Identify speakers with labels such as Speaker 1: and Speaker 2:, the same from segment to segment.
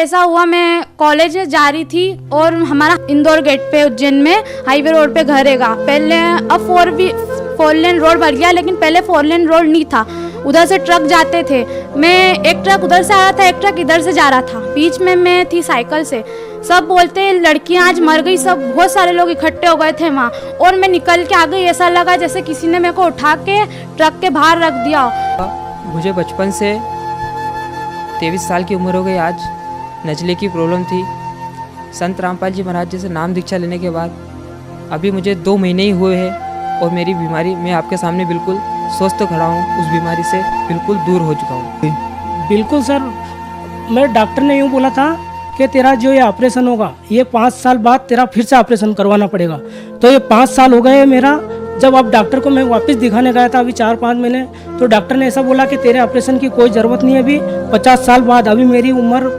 Speaker 1: ऐसा हुआ, मैं कॉलेज जा रही थी और हमारा इंदौर गेट पे उज्जैन में हाईवे रोड पे घर हैगा। पहले अब 4 लेन रोड बन गया, लेकिन पहले 4 लेन रोड नहीं था। उधर से ट्रक जाते थे, मैं एक ट्रक उधर से आ रहा था, एक ट्रक इधर से जा रहा था, बीच में मैं थी साइकिल से। सब बोलते लड़कियां आज मर गई, सब बहुत सारे लोग इकट्ठे हो गए थे वहाँ, और मैं निकल के आ गई। ऐसा लगा जैसे किसी ने मेरे को उठा के ट्रक के बाहर रख दिया।
Speaker 2: मुझे बचपन से 23 साल की उम्र हो गई आज, नज़ले की प्रॉब्लम थी। संत रामपाल जी महाराज जी से नाम दीक्षा लेने के बाद अभी मुझे 2 महीने ही हुए हैं और मेरी बीमारी, मैं आपके सामने बिल्कुल स्वस्थ खड़ा हूँ, उस बीमारी से बिल्कुल दूर हो चुका हूँ।
Speaker 3: बिल्कुल सर, मेरे डॉक्टर ने यूँ बोला था कि तेरा जो ये ऑपरेशन होगा, ये 5 साल बाद तेरा फिर से ऑपरेशन करवाना पड़ेगा। तो ये 5 साल हो गए मेरा। जब अब डॉक्टर को मैं वापस दिखाने गया था अभी 4-5 महीने, तो डॉक्टर ने ऐसा बोला कि तेरे ऑपरेशन की कोई ज़रूरत नहीं है अभी 50 साल बाद। अभी मेरी उम्र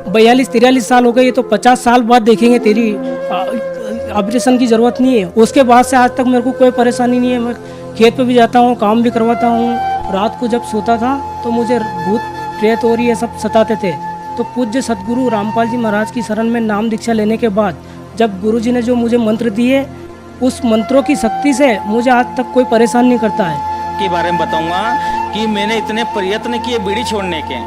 Speaker 3: 42-43 साल हो गई है, तो 50 साल बाद देखेंगे, तेरी ऑपरेशन की ज़रूरत नहीं है। उसके बाद से आज तक मेरे को कोई परेशानी नहीं है। मैं खेत पे भी जाता हूँ, काम भी करवाता हूँ। रात को जब सोता था तो मुझे भूत प्रेत और ये सब सताते थे। तो पूज्य सतगुरु रामपाल जी महाराज की शरण में नाम दीक्षा लेने के बाद जब गुरुजी ने जो मुझे मंत्र दिए, उस मंत्रों की शक्ति से मुझे आज तक कोई परेशान नहीं करता है।
Speaker 4: के बारे में बताऊंगा कि मैंने इतने प्रयत्न किए बीड़ी छोड़ने के,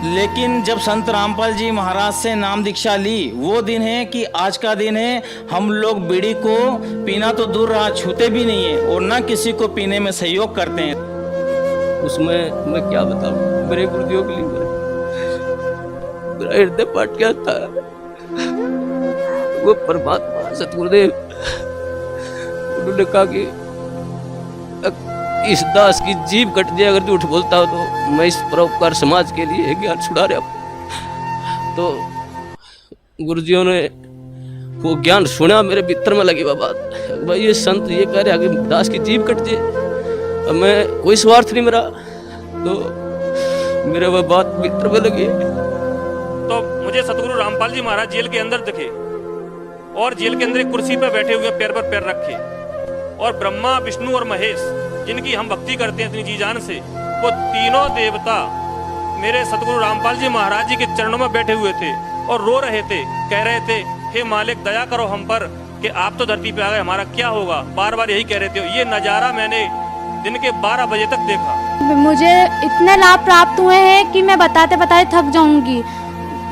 Speaker 4: लेकिन जब संत रामपाल जी महाराज से नाम दीक्षा ली, वो दिन है कि आज का दिन है। हम लोग बीड़ी को पीना तो दूर रहा, छूते भी नहीं है और ना किसी को पीने में सहयोग करते हैं।
Speaker 5: उसमें मैं क्या बताऊं, मेरे गुरुदेव के लिए मेरा हृदय फट गया था। वो परमात्मा सतगुरुदेव, उन्होंने कहा कि इस दास की जीभ कट जाए अगर झूठ बोलता हो तो मैं इस परोपकार समाज के लिए ज्ञान छुड़ा रहा हूँ। तो गुरुजियों ने वो ज्ञान सुना, मेरे भीतर में लगी बात, भाई ये संत ये कह रहे कि दास की जीभ कट जाए। अब मैं कोई स्वार्थ नहीं मेरा, तो मेरे वो बात भीतर में लगी।
Speaker 6: तो मुझे सतगुरु रामपाल जी महाराज जेल के अंदर दिखे और जेल के अंदर एक कुर्सी पर बैठे हुए, पैर पर पैर रखे, और ब्रह्मा विष्णु और महेश जिनकी हम भक्ति करते हैं इतनी जी जान से, वो तीनों देवता मेरे सतगुरु रामपाल जी महाराज जी के चरणों में बैठे हुए थे और रो रहे थे, कह रहे थे हे मालिक दया करो हम पर कि आप तो धरती पे आ गए, हमारा क्या होगा। बार बार यही कह रहे थे। ये नज़ारा मैंने दिन के 12 बजे तक देखा।
Speaker 1: मुझे इतने लाभ प्राप्त हुए हैं कि मैं बताते बताते थक जाऊंगी।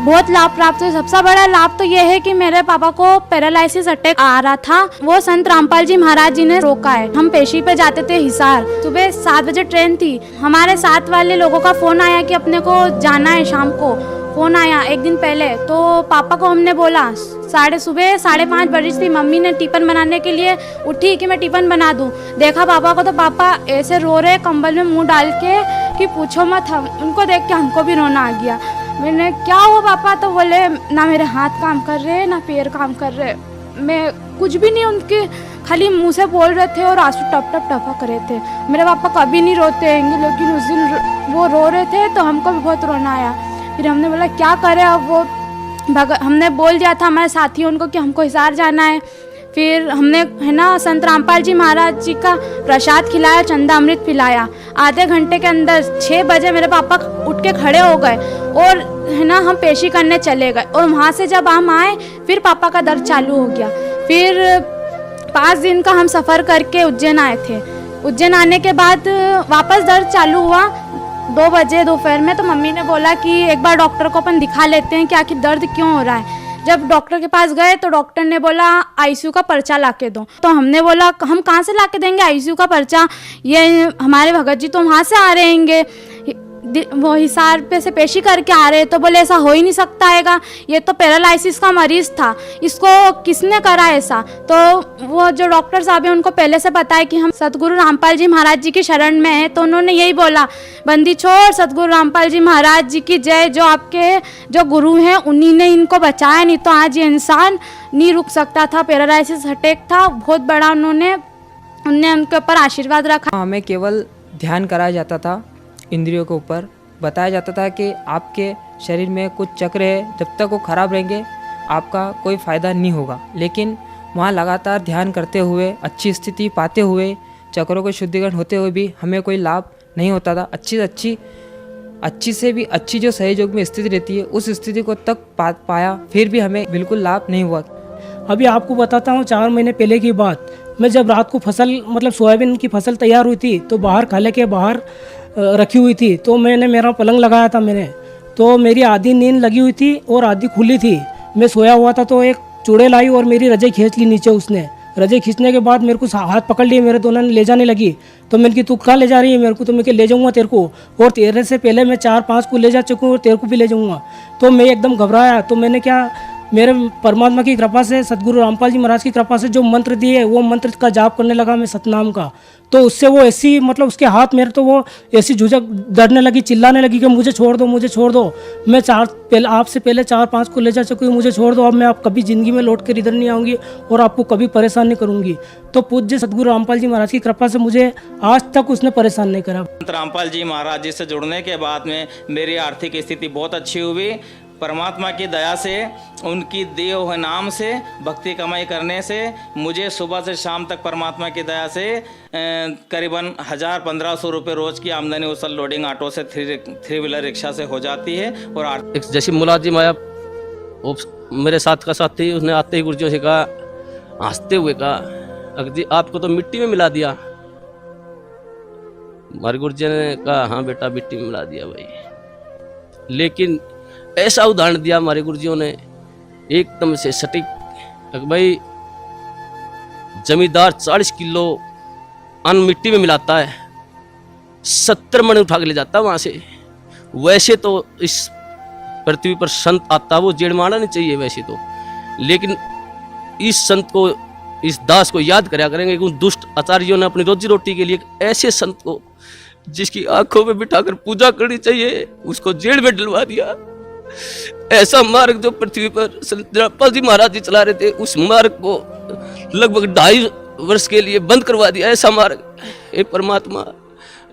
Speaker 1: बहुत लाभ प्राप्त हुए। सबसे बड़ा लाभ तो ये है कि मेरे पापा को पैरालिसिस अटैक आ रहा था, वो संत रामपाल जी महाराज जी ने रोका है। हम पेशी पे जाते थे हिसार, सुबह 7 बजे ट्रेन थी। हमारे साथ वाले लोगों का फोन आया कि अपने को जाना है शाम को। फोन आया एक दिन पहले, तो पापा को हमने बोला, सुबह 5:30 बजे थी। मम्मी ने टिफिन बनाने के लिए उठी कि मैं टिफिन बना दूं। देखा पापा को तो पापा ऐसे रो रहे कंबल में मुंह डाल के कि पूछो मत। उनको देख के हमको भी रोना आ गया। मैंने क्या हुआ पापा, तो बोले ना मेरे हाथ काम कर रहे ना पैर काम कर रहे। मैं कुछ भी नहीं, उनके खाली मुंह से बोल रहे थे और आंसू टप टप टपक रहे थे। मेरे पापा कभी नहीं रोते हैं, लेकिन उस दिन वो रो रहे थे तो हमको भी बहुत रोना आया। फिर हमने बोला क्या करें। अब वो हमने बोल दिया था हमारे साथी उनको कि हमको हिसार जाना है। फिर हमने है ना संत रामपाल जी महाराज जी का प्रसाद खिलाया, चंदा अमृत पिलाया। आधे घंटे के अंदर 6 बजे मेरे पापा उठ के खड़े हो गए और है ना हम पेशी करने चले गए। और वहाँ से जब हम आए फिर पापा का दर्द चालू हो गया। फिर 5 दिन का हम सफ़र करके उज्जैन आए थे। उज्जैन आने के बाद वापस दर्द चालू हुआ 2 बजे दोपहर में। तो मम्मी ने बोला कि एक बार डॉक्टर को अपन दिखा लेते हैं कि आखिर दर्द क्यों हो रहा है। जब डॉक्टर के पास गए तो डॉक्टर ने बोला आईसीयू का पर्चा लाके दो। तो हमने बोला हम कहाँ से लाके देंगे आईसीयू का पर्चा, ये हमारे भगत जी तो वहाँ से आ रहे हैं, वो हिसार पे से पेशी करके आ रहे। तो बोले ऐसा हो ही नहीं सकता हैगा, ये तो पैरालिसिस का मरीज़ था, इसको किसने करा ऐसा। तो वो जो डॉक्टर साहब हैं उनको पहले से पता है कि हम सतगुरु रामपाल जी महाराज जी की शरण में हैं। तो उन्होंने यही बोला, बंदी छोड़, सतगुरु रामपाल जी महाराज जी की जय। जो आपके जो गुरु हैं उन्हीं ने इनको बचाया, नहीं तो आज ये इंसान नहीं रुक सकता था। पैरालिसिस अटैक था बहुत बड़ा। उन्होंने उनके ऊपर आशीर्वाद रखा।
Speaker 2: हमें केवल ध्यान कराया जाता था, इंद्रियों के ऊपर बताया जाता था कि आपके शरीर में कुछ चक्र है, जब तक वो खराब रहेंगे आपका कोई फ़ायदा नहीं होगा। लेकिन वहाँ लगातार ध्यान करते हुए, अच्छी स्थिति पाते हुए, चक्रों के शुद्धिकरण होते हुए भी हमें कोई लाभ नहीं होता था। अच्छी अच्छी से भी अच्छी जो सहयोग में स्थिति रहती है उस स्थिति को तक पाया, फिर भी हमें बिल्कुल लाभ नहीं हुआ।
Speaker 3: अभी आपको बताता हूँ 4 महीने पहले की बात। मैं जब रात को फसल मतलब सोयाबीन की फसल तैयार हुई थी तो बाहर खाले के बाहर रखी हुई थी, तो मैंने मेरा पलंग लगाया था मैंने, तो मेरी आधी नींद लगी हुई थी और आधी खुली थी। मैं सोया हुआ था तो एक चूड़े लाई और मेरी रजाई खींच ली नीचे उसने। रजाई खींचने के बाद मेरे को हाथ पकड़ लिए, मेरे दोनों ने ले जाने लगी। तो मैंने कि तू कहाँ ले जा रही है मेरे को? तो मैं ले जाऊँगा तेरे को, और तेरे से पहले मैं 4-5 को ले जा चुका हूँ और तेरे को भी ले जाऊँगा। तो मैं एकदम घबराया। तो मैंने क्या, मेरे परमात्मा की कृपा से, सतगुरु रामपाल जी महाराज की कृपा से जो मंत्र दिए वो मंत्र का जाप करने लगा मैं सतनाम का। तो उससे वो ऐसी मतलब उसके हाथ मेरे, तो वो ऐसी झुझक डरने लगी, चिल्लाने लगी कि मुझे छोड़ दो, मुझे छोड़ दो। मैं आपसे पहले 4-5 को ले जा चुकी हूँ, मुझे छोड़ दो। अब मैं आप कभी ज़िंदगी में लौट कर इधर नहीं आऊँगी और आपको कभी परेशान नहीं करूँगी। तो पूज्य सतगुरु रामपाल जी महाराज की कृपा से मुझे आज तक उसने परेशान नहीं करा।
Speaker 4: संत रामपाल जी महाराज जी से जुड़ने के बाद में मेरी आर्थिक स्थिति बहुत अच्छी हुई। परमात्मा की दया से, उनकी दिए हुए नाम से, भक्ति कमाई करने से मुझे सुबह से शाम तक परमात्मा की दया से करीबन 1000-1500 रुपये रोज़ की आमदनी उस लोडिंग ऑटो से, 3 व्हीलर रिक्शा से हो जाती है। और
Speaker 5: एक जैसी मुलाजिम आया वो मेरे साथ का साथी, उसने आते ही गुरुजियों से कहा, हंसते हुए कहा, अगर जी आपको तो मिट्टी में मिला दिया। हमारे गुरुजी ने कहा, हाँ बेटा मिट्टी में मिला दिया भाई। लेकिन ऐसा उदाहरण दिया हमारे गुरुजियों ने एकदम से सटीक, भाई जमींदार 40 किलो अन्न मिट्टी में मिलाता है, 70 मण उठा के ले जाता है वहां से। वैसे तो इस पृथ्वी पर संत आता वो जेड़ मारना नहीं चाहिए वैसे तो, लेकिन इस संत को, इस दास को याद कराया करेंगे कि उन दुष्ट आचार्यों ने अपनी रोजी रोटी के लिए ऐसे संत को, जिसकी आंखों में बिठाकर पूजा करनी चाहिए, उसको जेल में डलवा दिया। ऐसा मार्ग जो पृथ्वी पर संत रामपाल जी महाराज जी चला रहे थे, उस मार्ग को लगभग 2.5 वर्ष के लिए बंद करवा दिया। ऐसा मार्ग, हे परमात्मा,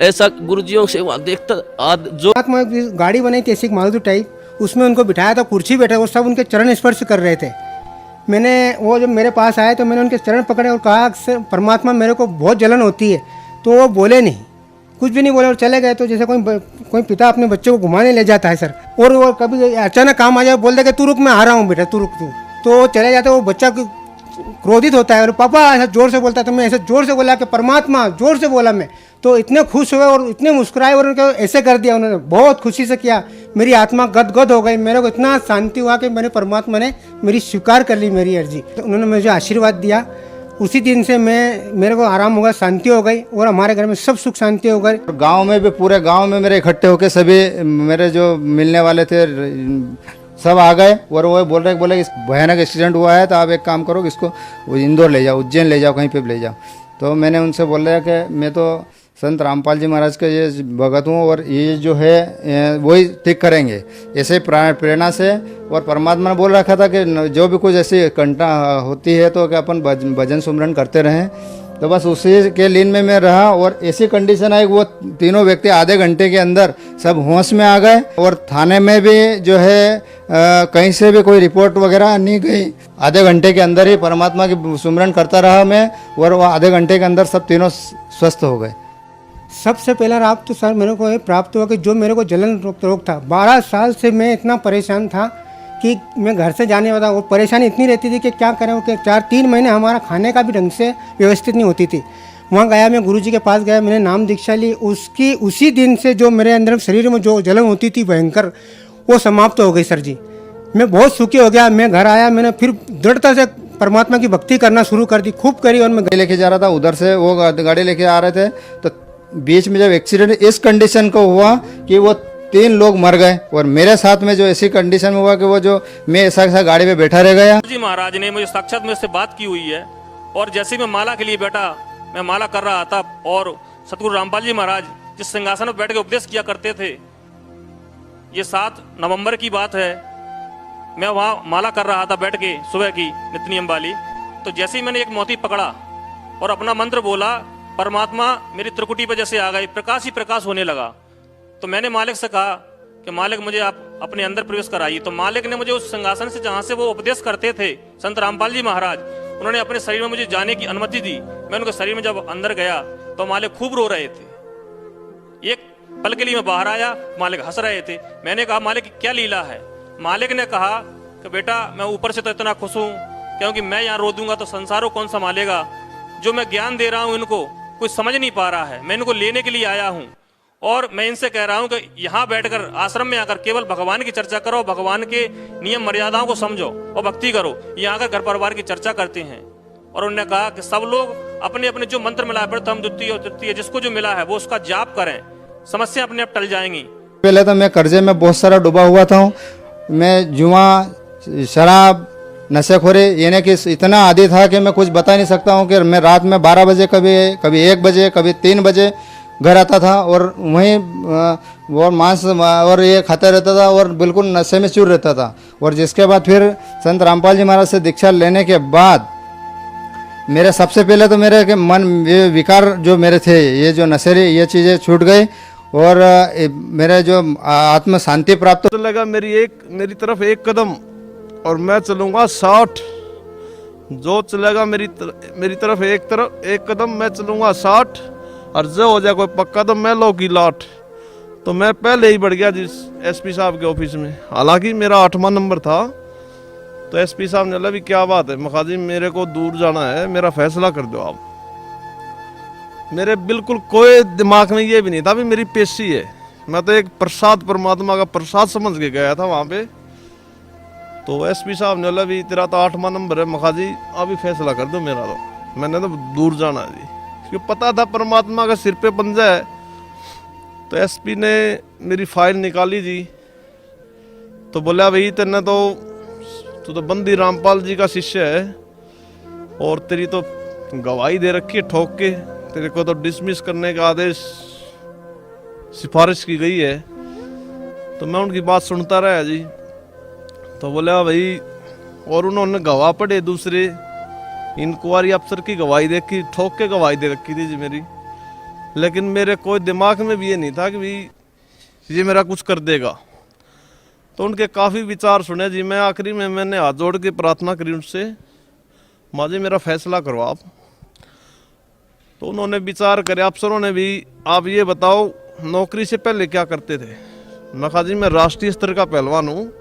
Speaker 5: ऐसा गुरुजियों से वहाँ देखता आज जो
Speaker 7: गाड़ी बनाई थी ऐसी मारुति टाइप, उसमें उनको बिठाया था, कुर्सी बैठा, वो सब उनके चरण स्पर्श कर रहे थे। मैंने वो जब मेरे पास आए तो मैंने उनके चरण पकड़े और कहा, परमात्मा मेरे को बहुत जलन होती है। तो वो बोले नहीं, कुछ भी नहीं बोले और चले गए। तो जैसे कोई पिता अपने बच्चे को घुमाने ले जाता है सर, और वो कभी अचानक काम आ जाए, बोल दे कि तू रुक, मैं आ रहा हूँ बेटा, तू रुक तू। तो चले जाते, वो बच्चा क्रोधित होता है और पापा ऐसा जोर से बोलता है। तो मैं ऐसे जोर से बोला कि परमात्मा, जोर से बोला मैं, तो इतने खुश हुए और इतने मुस्कुराए और उनको ऐसे कर दिया उन्होंने, बहुत खुशी से किया। मेरी आत्मा गदगद हो गई, मेरे को इतना शांति हुआ कि मेरे परमात्मा ने मेरी स्वीकार कर ली मेरी अर्जी। तो उन्होंने मुझे आशीर्वाद दिया। उसी दिन से मेरे को आराम हो गया, शांति हो गई और हमारे घर में सब सुख शांति हो गई।
Speaker 8: गांव में भी, पूरे गांव में मेरे इकट्ठे होके सभी मेरे जो मिलने वाले थे सब आ गए और वो बोले इस भयानक एक्सीडेंट हुआ है तो आप एक काम करो, इसको इंदौर ले जाओ, उज्जैन ले जाओ, कहीं पे भी ले जाओ। तो मैंने उनसे बोला कि मैं तो संत रामपाल जी महाराज के ये भगत हूँ और ये जो है वही ठीक करेंगे, ऐसे प्रेरणा से। और परमात्मा ने बोल रखा था कि जो भी कुछ ऐसी कंटा होती है तो कि अपन भजन सुमरन करते रहें। तो बस उसी के लीन में मैं रहा और ऐसी कंडीशन आई, वो तीनों व्यक्ति आधे घंटे के अंदर सब होश में आ गए। और थाने में भी जो है कहीं से भी कोई रिपोर्ट वगैरह नहीं गई। आधे घंटे के अंदर ही परमात्मा की सुमरन करता रहा मैं, और वो आधे घंटे के अंदर सब तीनों स्वस्थ हो गए।
Speaker 7: सबसे पहला लाभ तो सर मेरे को ये प्राप्त हुआ कि जो मेरे को जलन रोग था, 12 साल से मैं इतना परेशान था कि मैं घर से जाने वाला, वो परेशानी इतनी रहती थी कि क्या करें कि 4-3 महीने हमारा खाने का भी ढंग से व्यवस्थित नहीं होती थी। वहाँ गया, मैं गुरुजी के पास गया, मैंने नाम दीक्षा ली। उसी दिन से जो मेरे अंदर शरीर में जो जलन होती थी भयंकर, वो समाप्त हो गई सर जी। मैं बहुत सुखी हो गया। मैं घर आया, मैंने फिर दृढ़ता से परमात्मा की भक्ति करना शुरू कर दी, खूब करी। और मैं
Speaker 8: गाड़ी लेके जा रहा था, उधर से वो गाड़ी लेके आ रहे थे, तो बीच में जब एक्सीडेंट इस कंडीशन को हुआ कि वो 3 लोग मर गए, और मेरे साथ में जो ऐसी कंडीशन में हुआ कि वो जो मैं ऐसा गाड़ी में बैठा रह गया।
Speaker 6: जी महाराज ने मुझे साक्षात मेरे से बात की हुई है, और जैसे मैं माला के लिए बैठा, मैं माला कर रहा था, और सतगुरु रामपाल जी महाराज जिस सिंहासन पर बैठ के उपदेश किया करते थे, ये 7 नवंबर की बात है, मैं वहाँ माला कर रहा था बैठ के, सुबह की नित्य नियम वाली। तो जैसे ही मैंने एक मोती पकड़ा और अपना मंत्र बोला, परमात्मा मेरी त्रिकुटी पर जैसे आ गई, प्रकाश ही प्रकाश होने लगा। तो मैंने मालिक से कहा कि मालिक मुझे आप अपने अंदर प्रवेश कराइए। तो मालिक ने मुझे उस सिंहासन से, जहाँ से वो उपदेश करते थे संत रामपाल जी महाराज, उन्होंने अपने शरीर में मुझे जाने की अनुमति दी। मैं उनके शरीर में जब अंदर गया तो मालिक खूब रो रहे थे। एक पल के लिए मैं बाहर आया, मालिक हंस रहे थे। मैंने कहा मालिक क्या लीला है? मालिक ने कहा कि बेटा मैं ऊपर से तो इतना खुश हूँ क्योंकि मैं यहाँ रो दूंगा तो संसारों कौन संभालेगा। जो मैं ज्ञान दे रहा हूँ इनको कोई समझ नहीं पा रहा है, मैं इनको लेने के लिए आया हूँ और मैं इनसे कह रहा हूँ कि यहाँ बैठकर आश्रम में आकर केवल भगवान की चर्चा करो, भगवान के नियम मर्यादाओं को समझो और भक्ति करो। यहाँ आकर घर परिवार की चर्चा करते हैं। और उन्होंने कहा कि सब लोग अपने अपने जो मंत्र मिला है प्रथम द्वितीय और तृतीय, जिसको जो मिला है वो उसका जाप करें, समस्या अपने आप टल जाएंगी।
Speaker 8: पहले तो मैं कर्जे में बहुत सारा डूबा हुआ था। मैं जुआ, शराब, नशेखोरी यानी कि इतना आदी था कि मैं कुछ बता नहीं सकता हूँ कि मैं रात में 12 बजे, कभी 1 बजे, कभी 3 बजे घर आता था और वहीं वो मांस और ये खाता रहता था और बिल्कुल नशे में चूर रहता था। और जिसके बाद फिर संत रामपाल जी महाराज से दीक्षा लेने के बाद मेरे सबसे पहले तो मेरे के मन ये विकार जो मेरे थे, ये जो नशेरी ये चीज़ें छूट गई और मेरे जो आत्म शांति प्राप्त
Speaker 9: तो लगा मेरी तरफ एक कदम और मैं चलूँगा 60। जो चलेगा मेरी तरफ एक कदम मैं चलूँगा 60 और जो हो जाए कोई पक्का तो मैं लो की लाट। तो मैं पहले ही बढ़ गया जिस एसपी साहब के ऑफिस में, हालांकि मेरा 8वां नंबर था। तो एसपी साहब ने बोला भी क्या बात है मखा जी, मेरे को दूर जाना है, मेरा फैसला कर दो आप। मेरे बिल्कुल कोई दिमाग में ये भी नहीं था भी मेरी पेशी है, मैं तो एक प्रसाद, परमात्मा का प्रसाद समझ के गया था वहाँ पे। तो एसपी साहब ने बोला भी तेरा तो 8वां नंबर है मखा जी, अभी फैसला कर दो मेरा। तो मैंने तो दूर जाना है जी, क्योंकि पता था परमात्मा का सिर पे पंजा है। तो एसपी ने मेरी फाइल निकाली जी, तो बोला भाई तेने तो तू तो बंदी रामपाल जी का शिष्य है और तेरी तो गवाही दे रखी है ठोक के, तेरे को तो डिसमिस करने का आदेश सिफारिश की गई है। तो मैं उनकी बात सुनता रहा जी। तो बोला भाई, और उन्होंने गवाह पढ़े दूसरे, इंक्वायरी अफसर की गवाही देखी, ठोक के गवाही दे रखी थी जी मेरी। लेकिन मेरे कोई दिमाग में भी ये नहीं था कि भाई ये मेरा कुछ कर देगा। तो उनके काफ़ी विचार सुने जी। मैं आखिरी में मैंने हाथ जोड़ के प्रार्थना करी उनसे, माँ जी मेरा फैसला करो आप। तो उन्होंने विचार करे, अफसरों ने भी, आप ये बताओ नौकरी से पहले क्या करते थे? मैं कहा जी मैं राष्ट्रीय स्तर का पहलवान हूँ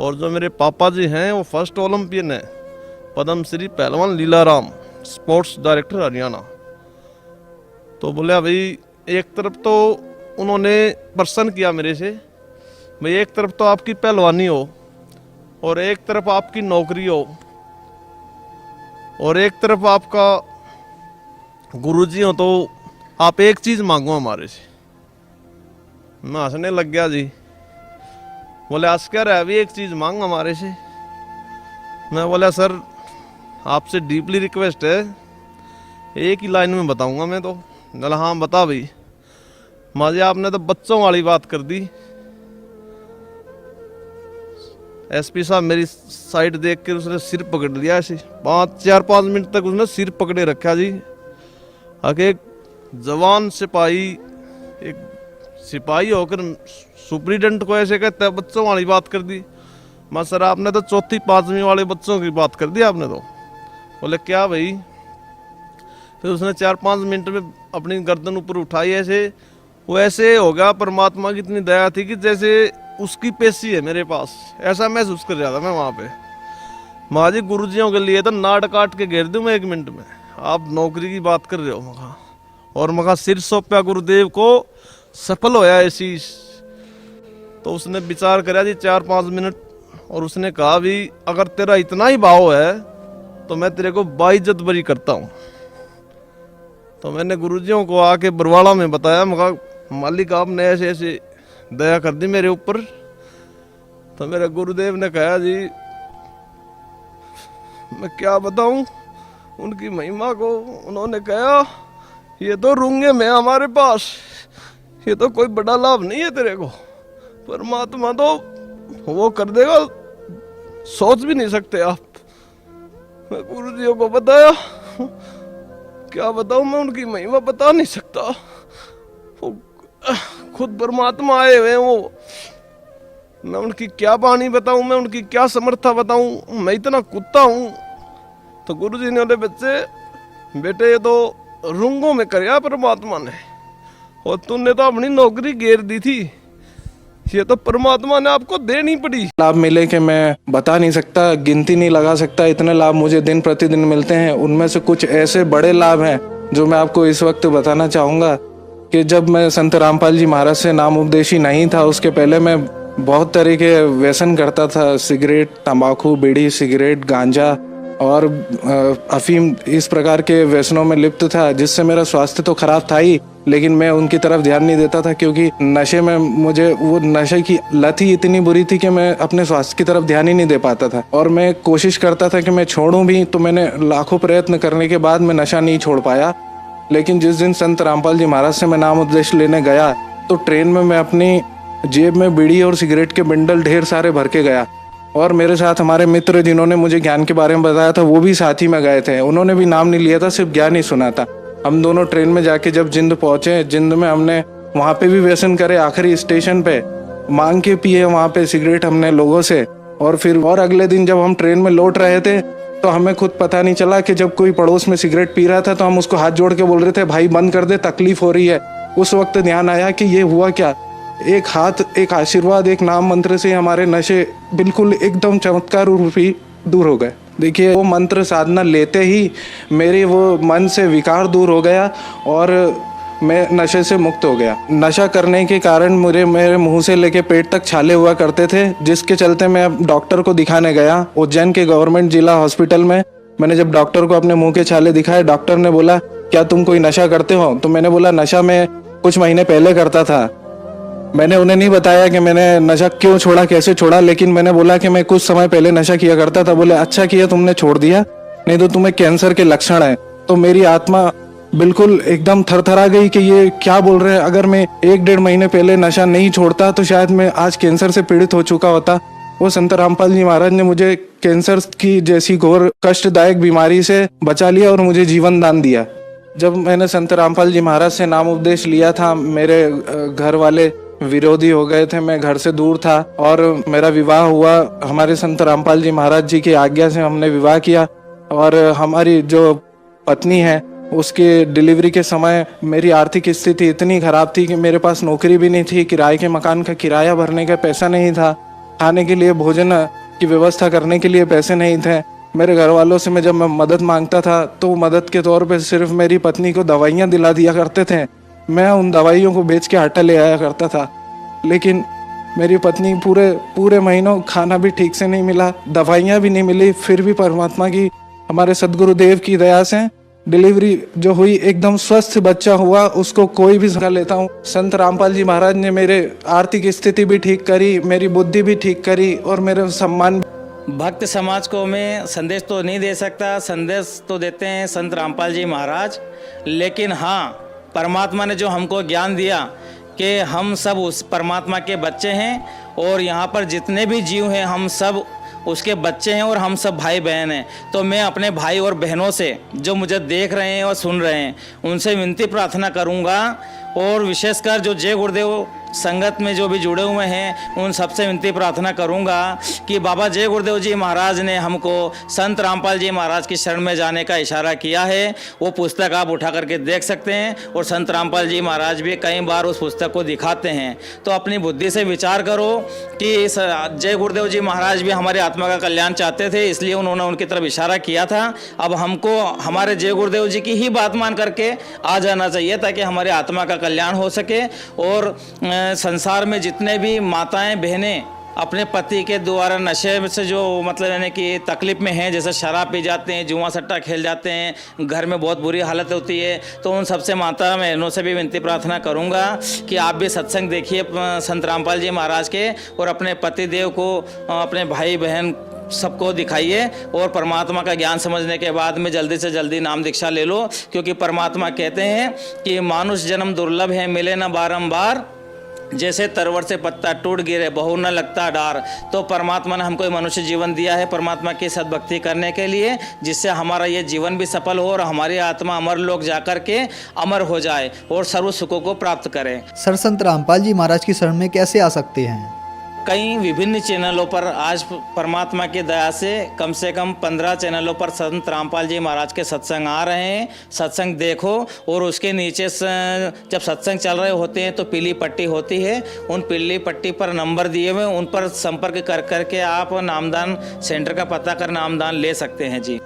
Speaker 9: और जो मेरे पापा जी हैं वो फर्स्ट ओलंपियन है, पद्मश्री पहलवान लीलाराम, स्पोर्ट्स डायरेक्टर हरियाणा। तो बोले भाई एक तरफ तो उन्होंने प्रश्न किया मेरे से, भाई एक तरफ तो आपकी पहलवानी हो और एक तरफ आपकी नौकरी हो और एक तरफ आपका गुरुजी हो, तो आप एक चीज़ मांगो हमारे से। मैं हंसने लग गया जी। बोले आज क्या रहा है, अभी एक चीज़ मांग हमारे से। मैं बोला सर आपसे डीपली रिक्वेस्ट है, एक ही लाइन में बताऊंगा मैं। तो बोला हाँ बता भाई। माँ जी आपने तो बच्चों वाली बात कर दी। एसपी साहब मेरी साइड देख कर उसने सिर पकड़ लिया ऐसे, 4-5 मिनट तक उसने सिर पकड़े रखा जी। आगे एक जवान सिपाही, एक सिपाही होकर सुप्रीडेंट को ऐसे कहता है बच्चों वाली बात कर दी। मैं सर आपने तो 4वीं-5वीं वाले बच्चों की बात कर दी आपने तो। बोले क्या भाई? फिर उसने 4-5 मिनट में अपनी गर्दन ऊपर उठाई ऐसे, वो ऐसे हो गया परमात्मा की इतनी दया थी कि जैसे उसकी पेशी है मेरे पास, ऐसा महसूस कर रहा था मैं वहाँ पे। माँ जी गुरुजियों के लिए तो नाड़ काट के घेर दूँ मैं 1 मिनट में, आप नौकरी की बात कर रहे हो मखा। और मखा सिर सौंपया गुरुदेव को, सफल होया ऐसी। तो उसने विचार करा जी 4-5 मिनट और उसने कहा भी अगर तेरा इतना ही भाव है तो मैं तेरे को बाइज्जत बरी करता हूँ। तो मैंने गुरुजियों को आके बरवाड़ा में बताया, मखा मालिक आपने ऐसे ऐसे दया कर दी मेरे ऊपर। तो मेरे गुरुदेव ने कहा जी मैं क्या बताऊं उनकी महिमा को। उन्होंने कहा ये तो रूंगे में हमारे पास, ये तो कोई बड़ा लाभ नहीं है तेरे को, परमात्मा तो वो कर देगा, सोच भी नहीं सकते आप। मैं गुरुजियों को बताया, क्या बताऊं मैं उनकी महिमा बता नहीं सकता। वो खुद परमात्मा आए हुए हैं वो, मैं उनकी क्या बाणी बताऊं, मैं उनकी क्या समर्था बताऊं, मैं इतना कुत्ता हूं। तो गुरुजी ने बोले बच्चे बेटे ये तो रुंगों में कराया परमात्मा ने, और तूने तो अपनी नौकरी घेर दी थी, ये तो परमात्मा ने आपको देनी पड़ी।
Speaker 10: लाभ मिले कि मैं बता नहीं सकता, गिनती नहीं लगा सकता, इतने लाभ मुझे दिन प्रतिदिन मिलते हैं। उनमें से कुछ ऐसे बड़े लाभ हैं जो मैं आपको इस वक्त बताना चाहूँगा कि जब मैं संत रामपाल जी महाराज से नाम उपदेशी नहीं था, उसके पहले मैं बहुत तरह के व्यसन करता था। सिगरेट, तंबाकू, बीड़ी, सिगरेट, गांजा और अफीम, इस प्रकार के व्यसनों में लिप्त था, जिससे मेरा स्वास्थ्य तो खराब था ही, लेकिन मैं उनकी तरफ ध्यान नहीं देता था क्योंकि नशे में मुझे वो नशे की लत ही इतनी बुरी थी कि मैं अपने स्वास्थ्य की तरफ ध्यान ही नहीं दे पाता था। और मैं कोशिश करता था कि मैं छोड़ूं भी, तो मैंने लाखों प्रयत्न करने के बाद मैं नशा नहीं छोड़ पाया। लेकिन जिस दिन संत रामपाल जी महाराज से मैं नाम उपदेश लेने गया तो ट्रेन में मैं अपनी जेब में बीड़ी और सिगरेट के बंडल ढेर सारे भर के गया, और मेरे साथ हमारे मित्र जिन्होंने मुझे ज्ञान के बारे में बताया था वो भी साथ ही में गए थे। उन्होंने भी नाम नहीं लिया था, सिर्फ ज्ञान ही सुना था। हम दोनों ट्रेन में जाके जब जिंद पहुंचे, जिंद में हमने वहाँ पे भी व्यसन करे, आखिरी स्टेशन पे मांग के पिए वहाँ पे सिगरेट हमने लोगों से। और फिर अगले दिन जब हम ट्रेन में लौट रहे थे तो हमें खुद पता नहीं चला कि जब कोई पड़ोस में सिगरेट पी रहा था तो हम उसको हाथ जोड़ के बोल रहे थे, भाई बंद कर दे, तकलीफ हो रही है। उस वक्त ध्यान आया कि ये हुआ क्या, एक हाथ, एक आशीर्वाद, एक नाम मंत्र से हमारे नशे बिल्कुल एकदम चमत्कार रूपी दूर हो गए। देखिए, वो मंत्र साधना लेते ही मेरे वो मन से विकार दूर हो गया और मैं नशे से मुक्त हो गया। नशा करने के कारण मेरे मुंह से लेके पेट तक छाले हुआ करते थे, जिसके चलते मैं डॉक्टर को दिखाने गया उज्जैन के गवर्नमेंट जिला हॉस्पिटल में। मैंने जब डॉक्टर को अपने मुंह के छाले दिखाए, डॉक्टर ने बोला, क्या तुम कोई नशा करते हो? तो मैंने बोला, नशा मैं कुछ महीने पहले करता था। मैंने उन्हें नहीं बताया कि मैंने नशा क्यों छोड़ा, कैसे छोड़ा, लेकिन मैंने बोला कि मैं कुछ समय पहले नशा किया करता था। बोले, अच्छा किया तुमने छोड़ दिया, नहीं तो तुम्हें कैंसर के लक्षण है। तो मेरी आत्मा बिल्कुल एकदम थरथरा गई कि ये क्या बोल रहे हैं। अगर मैं 1-1.5 महीने पहले नशा नहीं छोड़ता तो शायद मैं आज कैंसर से पीड़ित हो चुका होता। वो संत रामपाल जी महाराज ने मुझे कैंसर की जैसी घोर कष्टदायक बीमारी से बचा लिया और मुझे जीवन दान दिया। जब मैंने संत रामपाल जी महाराज से नाम उपदेश लिया था, मेरे घर वाले विरोधी हो गए थे, मैं घर से दूर था और मेरा विवाह हुआ। हमारे संत रामपाल जी महाराज जी की आज्ञा से हमने विवाह किया और हमारी जो पत्नी है उसकी डिलीवरी के समय मेरी आर्थिक स्थिति इतनी खराब थी कि मेरे पास नौकरी भी नहीं थी, किराए के मकान का किराया भरने का पैसा नहीं था, खाने के लिए भोजन की व्यवस्था करने के लिए पैसे नहीं थे। मेरे घर वालों से जब मैं मदद मांगता था तो मदद के तौर पे सिर्फ मेरी पत्नी को दवाइयाँ दिला दिया करते थे। मैं उन दवाइयों को बेच के आटा ले आया करता था, लेकिन मेरी पत्नी पूरे महीनों खाना भी ठीक से नहीं मिला, दवाइयाँ भी नहीं मिली। फिर भी परमात्मा की, हमारे सदगुरुदेव की दया से डिलीवरी जो हुई, एकदम स्वस्थ बच्चा हुआ। उसको कोई भी समझ लेता हूँ। संत रामपाल जी महाराज ने मेरे आर्थिक स्थिति भी ठीक करी, मेरी बुद्धि भी ठीक करी और मेरे सम्मान।
Speaker 4: भक्त समाज को मैं संदेश तो नहीं दे सकता, संदेश तो देते हैं संत रामपाल जी महाराज, लेकिन हाँ, परमात्मा ने जो हमको ज्ञान दिया कि हम सब उस परमात्मा के बच्चे हैं और यहाँ पर जितने भी जीव हैं हम सब उसके बच्चे हैं और हम सब भाई बहन हैं। तो मैं अपने भाई और बहनों से जो मुझे देख रहे हैं और सुन रहे हैं उनसे विनती प्रार्थना करूँगा, और विशेषकर जो जय गुरुदेव संगत में जो भी जुड़े हुए हैं उन सबसे विनती प्रार्थना करूंगा कि बाबा जय गुरुदेव जी महाराज ने हमको संत रामपाल जी महाराज की शरण में जाने का इशारा किया है। वो पुस्तक आप उठा करके देख सकते हैं और संत रामपाल जी महाराज भी कई बार उस पुस्तक को दिखाते हैं। तो अपनी बुद्धि से विचार करो कि जय गुरुदेव जी महाराज भी हमारे आत्मा का कल्याण चाहते थे, इसलिए उन्होंने उनकी तरफ इशारा किया था। अब हमको हमारे जय गुरुदेव जी की ही बात मान करके आ जाना चाहिए ताकि हमारे आत्मा का कल्याण हो सके। और संसार में जितने भी माताएं बहनें अपने पति के द्वारा नशे से जो मतलब यानी कि तकलीफ में हैं, जैसे शराब पी जाते हैं, जुआ सट्टा खेल जाते हैं, घर में बहुत बुरी हालत होती है, तो उन सबसे माता बहनों से भी विनती प्रार्थना करूंगा कि आप भी सत्संग देखिए संत रामपाल जी महाराज के और अपने पति देव को, अपने भाई बहन सबको दिखाइए और परमात्मा का ज्ञान समझने के बाद में जल्दी से जल्दी नाम दीक्षा ले लो, क्योंकि परमात्मा कहते हैं कि मानुष जन्म दुर्लभ है, मिले न बारंबार, जैसे तरवर से पत्ता टूट गिरे बहु न लगता डार। तो परमात्मा ने हमको मनुष्य जीवन दिया है परमात्मा की सद्भक्ति करने के लिए, जिससे हमारा ये जीवन भी सफल हो और हमारी आत्मा अमर लोक जाकर के अमर हो जाए और सर्व सुखों को प्राप्त करे।
Speaker 11: सर, संत रामपाल जी महाराज की शरण में कैसे आ सकते हैं?
Speaker 4: कई विभिन्न चैनलों पर आज परमात्मा की दया से कम 15 चैनलों पर संत रामपाल जी महाराज के सत्संग आ रहे हैं। सत्संग देखो और उसके नीचे जब सत्संग चल रहे होते हैं तो पीली पट्टी होती है, उन पीली पट्टी पर नंबर दिए हुए, उन पर संपर्क कर करके आप नामदान सेंटर का पता कर नामदान ले सकते हैं जी।